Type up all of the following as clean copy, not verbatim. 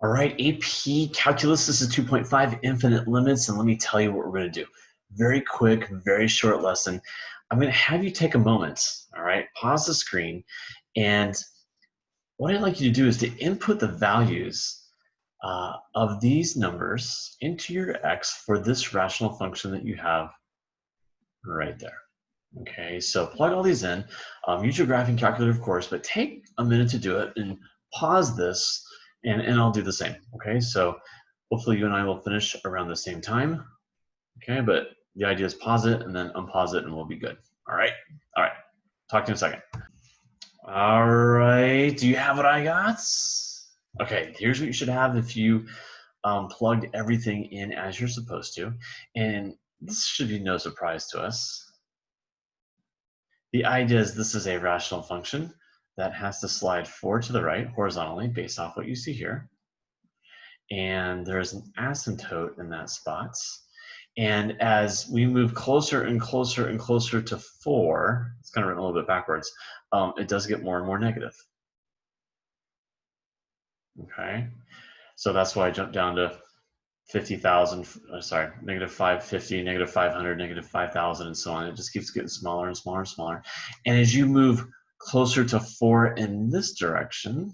All right, AP Calculus, this is 2.5 Infinite Limits, and let me tell you what we're going to do. Very quick, very short lesson. I'm going to have you take a moment, all right? Pause the screen, and what I'd like you to do is to input the values of these numbers into your x for this rational function that you have right there. Okay, so plug all these in. Use your graphing calculator, of course, but take a minute to do it and pause this, and I'll do the same. Okay, so hopefully you and I will finish around the same time. Okay, but the idea is pause it and then unpause it and we'll be good. All right, talk to you in a second. All right, do you have what I got? Okay, here's what you should have if you plugged everything in as you're supposed to. And this should be no surprise to us. The idea is this is a rational function that has to slide forward to the right horizontally based off what you see here. And there's an asymptote in that spot. And as we move closer and closer and closer to 4, it's kind of written a little bit backwards, it does get more and more negative. Okay, so that's why I jumped down to 50,000, sorry, negative 550, negative 500, negative 5,000, and so on. It just keeps getting smaller and smaller and smaller. And as you move closer to 4 in this direction,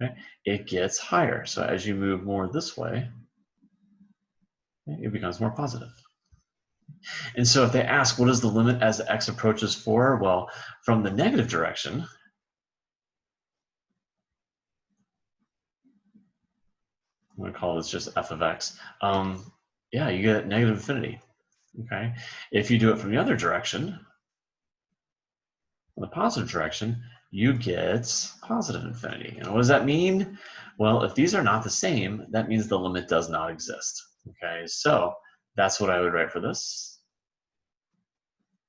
okay, it gets higher. So as you move more this way, it becomes more positive. And so if they ask, what is the limit as x approaches 4? Well, from the negative direction, I'm going to call this just f of x. Yeah, you get negative infinity. Okay. If you do it from the other direction, in the positive direction, you get positive infinity. And what does that mean? Well, if these are not the same, that means the limit does not exist. Okay, so that's what I would write for this.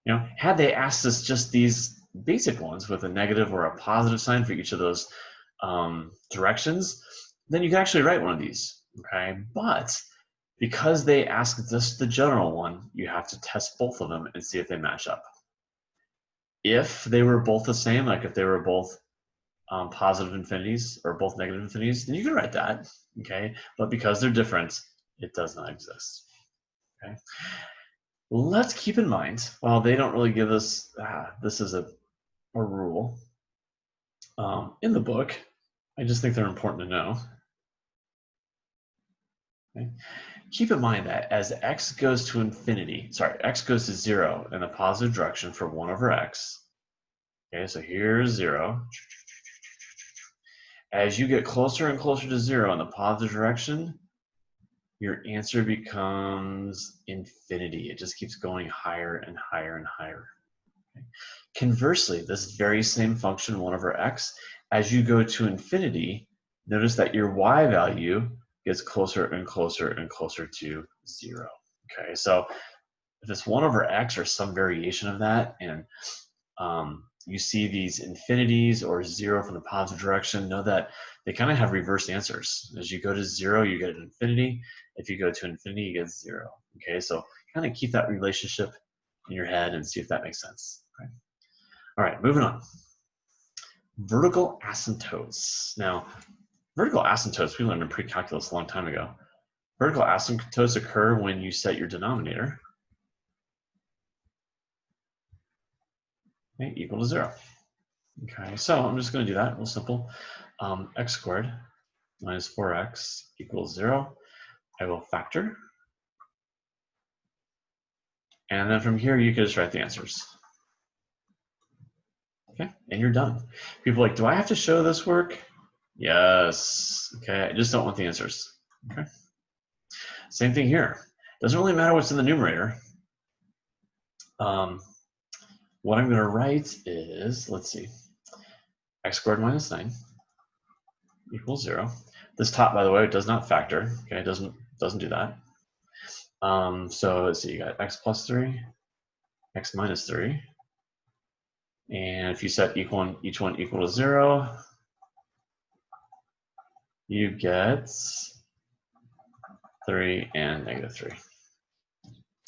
You know, had they asked us just these basic ones with a negative or a positive sign for each of those directions, then you can actually write one of these. Okay, but because they asked just the general one, you have to test both of them and see if they match up. If they were both the same, like if they were both positive infinities or both negative infinities, then you can write that, okay? But because they're different, it does not exist, okay? Let's keep in mind, while they don't really give us, this is a rule in the book, I just think they're important to know. Okay? Keep in mind that as x goes to infinity, sorry, x goes to 0 in the positive direction for 1 over x, okay, so here's 0. As you get closer and closer to 0 in the positive direction, your answer becomes infinity. It just keeps going higher and higher and higher. Okay? Conversely, this very same function, 1 over x, as you go to infinity, notice that your y value gets closer and closer and closer to 0. Okay, so if it's 1 over x or some variation of that, and you see these infinities or 0 from the positive direction, know that they kind of have reverse answers. As you go to 0, you get an infinity. If you go to infinity, you get 0. Okay, so kind of keep that relationship in your head and see if that makes sense. Okay. All right, moving on. Vertical asymptotes. Now, vertical asymptotes, we learned in pre-calculus a long time ago. Vertical asymptotes occur when you set your denominator equal to 0. Okay, so I'm just going to do that, real simple. X squared minus 4x equals 0. I will factor. And then from here, you can just write the answers. Okay, and you're done. People are like, do I have to show this work? Yes. Okay, I just don't want the answers. Okay. Same thing here. Doesn't really matter what's in the numerator. What I'm going to write is, let's see, x squared minus 9 equals 0. This top, by the way, does not factor. Okay, it doesn't do that. So let's see, you got x plus 3, x minus 3. And if you set each one equal to 0, you get 3 and negative 3.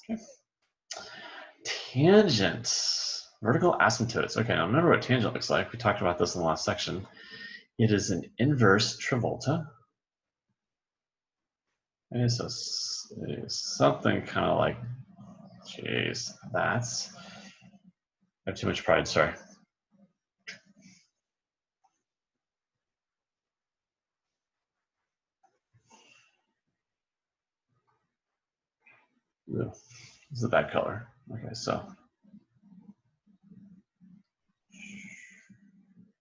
Okay. Tangent, vertical asymptotes. Okay, now remember what tangent looks like. We talked about this in the last section. It is an inverse Travolta. Okay, so something kind of like, geez, that's, I have too much pride, sorry. Ooh, this is a bad color. Okay, so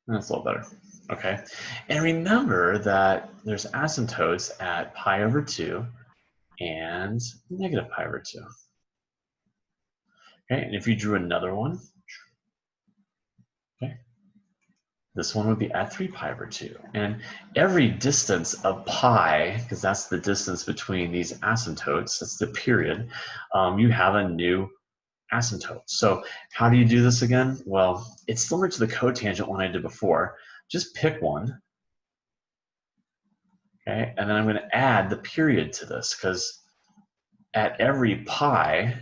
that's a little better. Okay, and remember that there's asymptotes at pi over 2 and negative pi over 2. Okay, and if you drew another one, okay, this one would be at 3 pi over 2. And every distance of pi, because that's the distance between these asymptotes, that's the period, you have a new asymptote. So how do you do this again? Well, it's similar to the cotangent one I did before. Just pick one, okay? And then I'm going to add the period to this, because at every pi,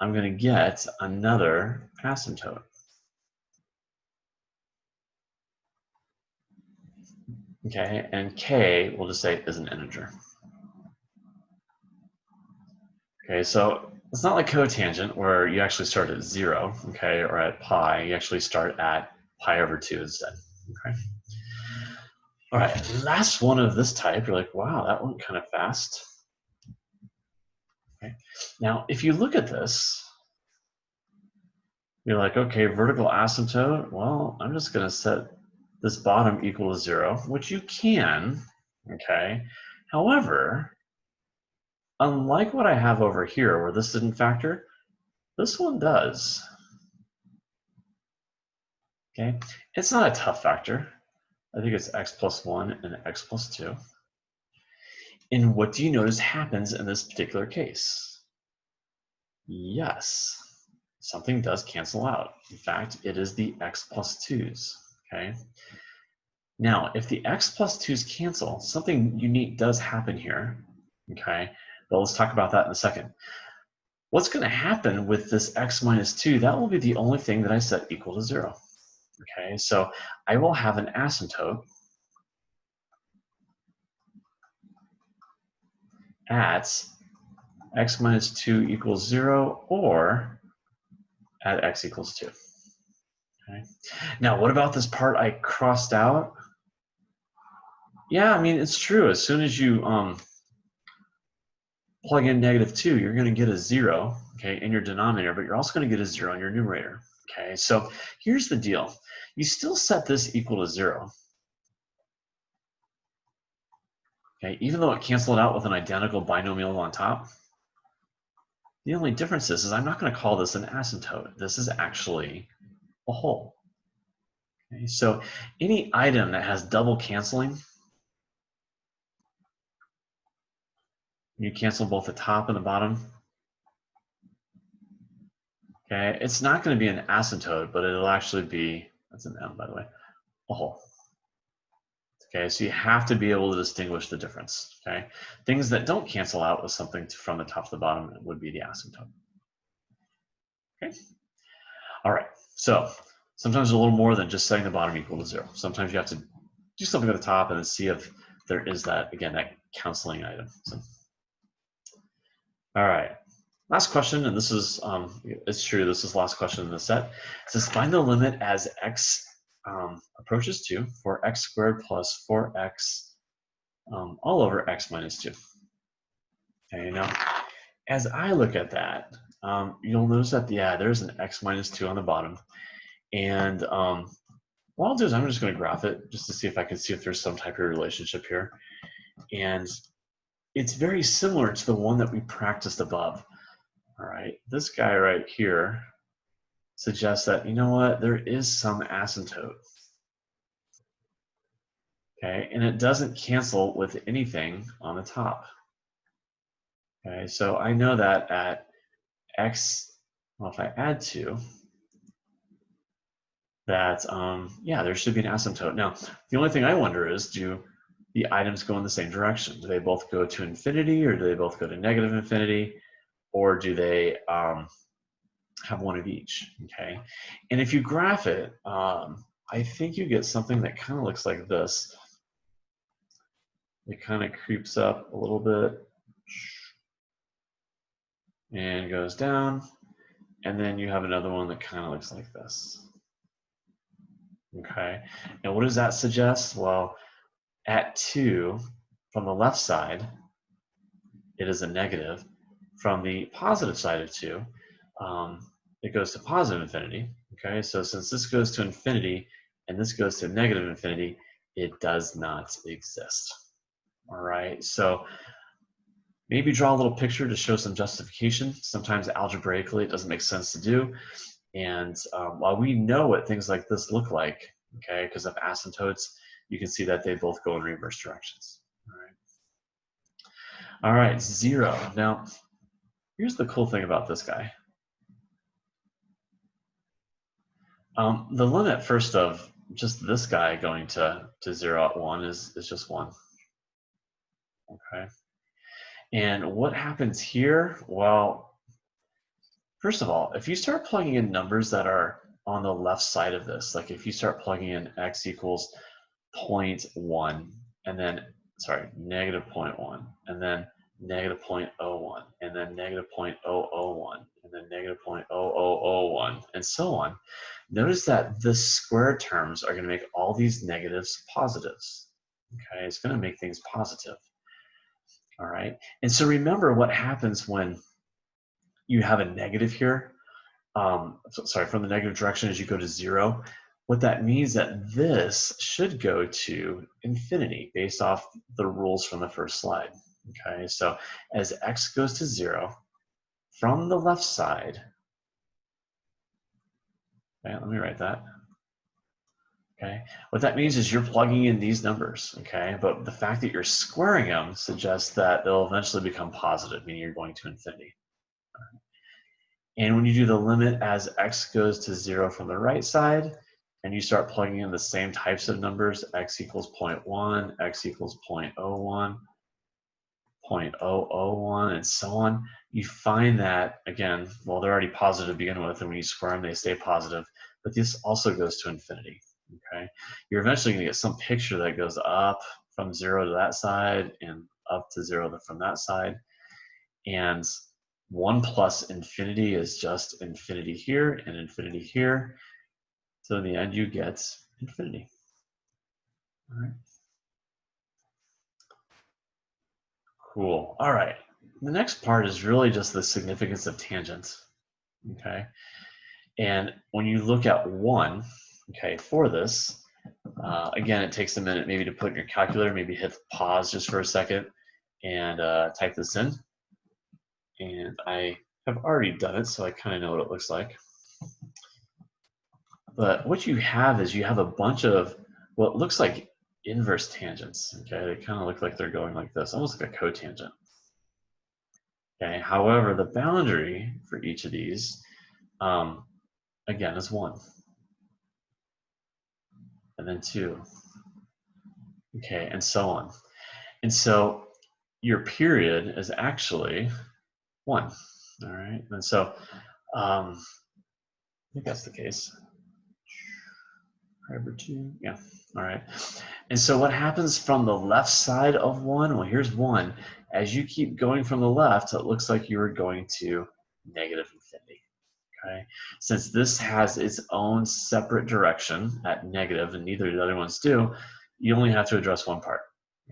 I'm going to get another asymptote. Okay, and k, we'll just say, is an integer. Okay, so it's not like cotangent where you actually start at 0, okay, or at pi. You actually start at pi over 2 instead, okay? All right, last one of this type. You're like, wow, that went kind of fast. Okay. Now, if you look at this, you're like, okay, vertical asymptote. Well, I'm just going to set this bottom equal to 0, which you can, okay? However, unlike what I have over here where this didn't factor, this one does. Okay, it's not a tough factor. I think it's x plus 1 and x plus 2. And what do you notice happens in this particular case? Yes, something does cancel out. In fact, it is the x plus 2's, okay? Now, if the x plus 2's cancel, something unique does happen here, okay? But let's talk about that in a second. What's going to happen with this x minus 2, that will be the only thing that I set equal to 0. Okay, so I will have an asymptote at x minus 2 equals 0 or at x equals 2. Okay. Now, what about this part I crossed out? Yeah, I mean, it's true. As soon as you plug in negative 2, you're going to get a 0, okay, in your denominator, but you're also going to get a 0 in your numerator. Okay, so here's the deal. You still set this equal to 0. Okay, even though it canceled out with an identical binomial on top. The only difference is I'm not going to call this an asymptote. This is actually a hole. Okay, so any item that has double canceling, you cancel both the top and the bottom. Okay, it's not going to be an asymptote, but it'll actually be, that's an M by the way, a hole. Okay, so you have to be able to distinguish the difference. Okay, things that don't cancel out with something from the top to the bottom would be the asymptote. Okay, all right, so sometimes a little more than just setting the bottom equal to 0. Sometimes you have to do something at the top and then see if there is that, again, that counseling item. So, all right, last question, and this is, it's true, this is the last question in the set. It says find the limit as x approaches 2 for x squared plus 4x all over x minus 2. Okay, now, as I look at that, you'll notice that, yeah, there's an x minus 2 on the bottom. And what I'll do is I'm just going to graph it just to see if I can see if there's some type of relationship here. And it's very similar to the one that we practiced above. All right, this guy right here suggests that, you know what, there is some asymptote. Okay, and it doesn't cancel with anything on the top. Okay, so I know that at x, well, if I add 2, that, yeah, there should be an asymptote. Now, the only thing I wonder is, do the items go in the same direction? Do they both go to infinity, or do they both go to negative infinity, or do they have one of each? Okay, and if you graph it, I think you get something that kind of looks like this. It kind of creeps up a little bit and goes down. And then you have another one that kind of looks like this. Okay, and what does that suggest? Well, at 2, from the left side, it is a negative. From the positive side of 2, it goes to positive infinity. Okay, so since this goes to infinity and this goes to negative infinity, it does not exist. All right, so maybe draw a little picture to show some justification. Sometimes algebraically it doesn't make sense to do. And while we know what things like this look like, okay, because of asymptotes, you can see that they both go in reverse directions. All right, 0. Now, here's the cool thing about this guy. The limit first of just this guy going to 0 at 1 is just 1. Okay. And what happens here? Well, first of all, if you start plugging in numbers that are on the left side of this, like if you start plugging in x equals 0.1 and then, sorry, negative 0.1 and then negative 0.01 and then negative 0.001 and then negative 0.0001 and so on, notice that the square terms are going to make all these negatives positives. Okay, it's going to make things positive. All right, and so remember what happens when you have a negative here. Sorry, from the negative direction as you go to 0. What that means that this should go to infinity based off the rules from the first slide. Okay, so as x goes to 0, from the left side, okay, let me write that. Okay, what that means is you're plugging in these numbers, okay, but the fact that you're squaring them suggests that they'll eventually become positive, meaning you're going to infinity. And when you do the limit as x goes to 0 from the right side, and you start plugging in the same types of numbers, x equals 0.1, x equals 0.01, 0.001, and so on, you find that, again, well, they're already positive to begin with, and when you square them, they stay positive, but this also goes to infinity, okay? You're eventually going to get some picture that goes up from 0 to that side and up to 0 from that side, and 1 plus infinity is just infinity here and infinity here. So in the end, you get infinity. All right. Cool. All right. The next part is really just the significance of tangents. Okay. And when you look at 1, okay, for this, again, it takes a minute maybe to put in your calculator, maybe hit pause just for a second and type this in. And I have already done it, so I kind of know what it looks like. But what you have is you have a bunch of what looks like inverse tangents. Okay, they kind of look like they're going like this, almost like a cotangent. Okay, however, the boundary for each of these, again, is 1, and then 2, okay, and so on. And so your period is actually 1. All right, and so I think that's the case. Over 2, yeah. All right. And so what happens from the left side of 1? Well, here's 1. As you keep going from the left, it looks like you are going to negative infinity. Okay. Since this has its own separate direction at negative, and neither of the other ones do, you only have to address one part.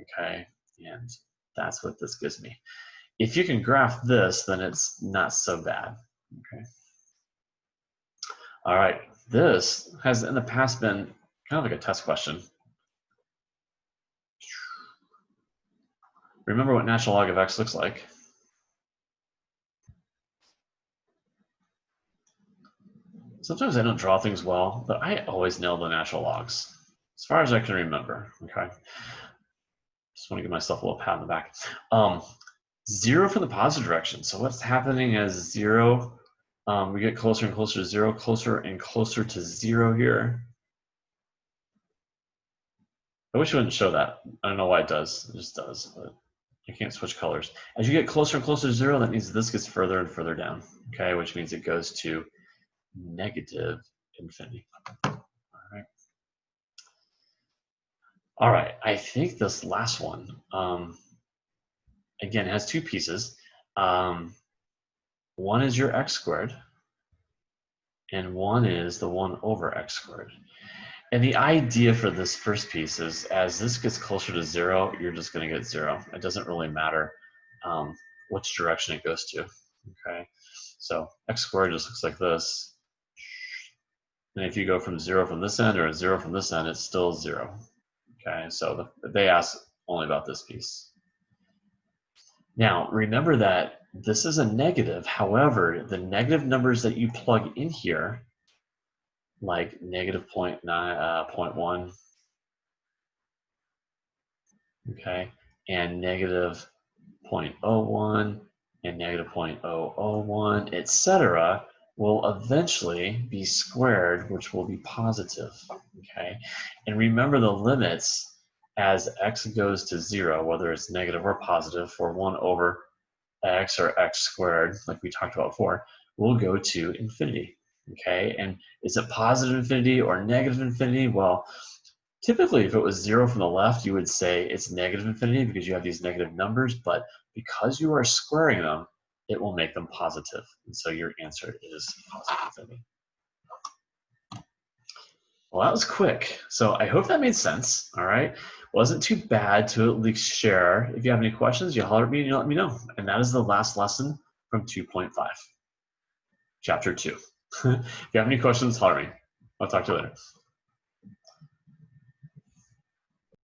Okay. And that's what this gives me. If you can graph this, then it's not so bad. Okay. All right. This has in the past been kind of like a test question. Remember what natural log of x looks like. Sometimes I don't draw things well, but I always nail the natural logs, as far as I can remember, okay? Just want to give myself a little pat on the back. 0 from the positive direction. So what's happening as 0, we get closer and closer to 0, closer and closer to 0 here. I wish it wouldn't show that. I don't know why it does. It just does, but you can't switch colors. As you get closer and closer to 0, that means this gets further and further down, okay? Which means it goes to negative infinity. All right. All right, I think this last one, again, has two pieces. One is your x squared, and one is the 1 over x squared. And the idea for this first piece is as this gets closer to 0, you're just going to get 0. It doesn't really matter which direction it goes to. Okay, so x squared just looks like this. And if you go from 0 from this end or 0 from this end, it's still 0. Okay, so they ask only about this piece. Now, remember that this is a negative. However, the negative numbers that you plug in here, like negative 0.1, okay, and negative 0.01 and negative 0.001, etc., will eventually be squared, which will be positive, okay? And remember the limits as x goes to 0, whether it's negative or positive, for 1 over x or x squared, like we talked about before, will go to infinity, okay? And is it positive infinity or negative infinity? Well, typically, if it was 0 from the left, you would say it's negative infinity because you have these negative numbers, but because you are squaring them, it will make them positive. And so your answer is positive infinity. Well, that was quick. So I hope that made sense, all right? Wasn't too bad to at least share. If you have any questions, you holler at me and you let me know. And that is the last lesson from 2.5, chapter 2. If you have any questions, holler at me. I'll talk to you later.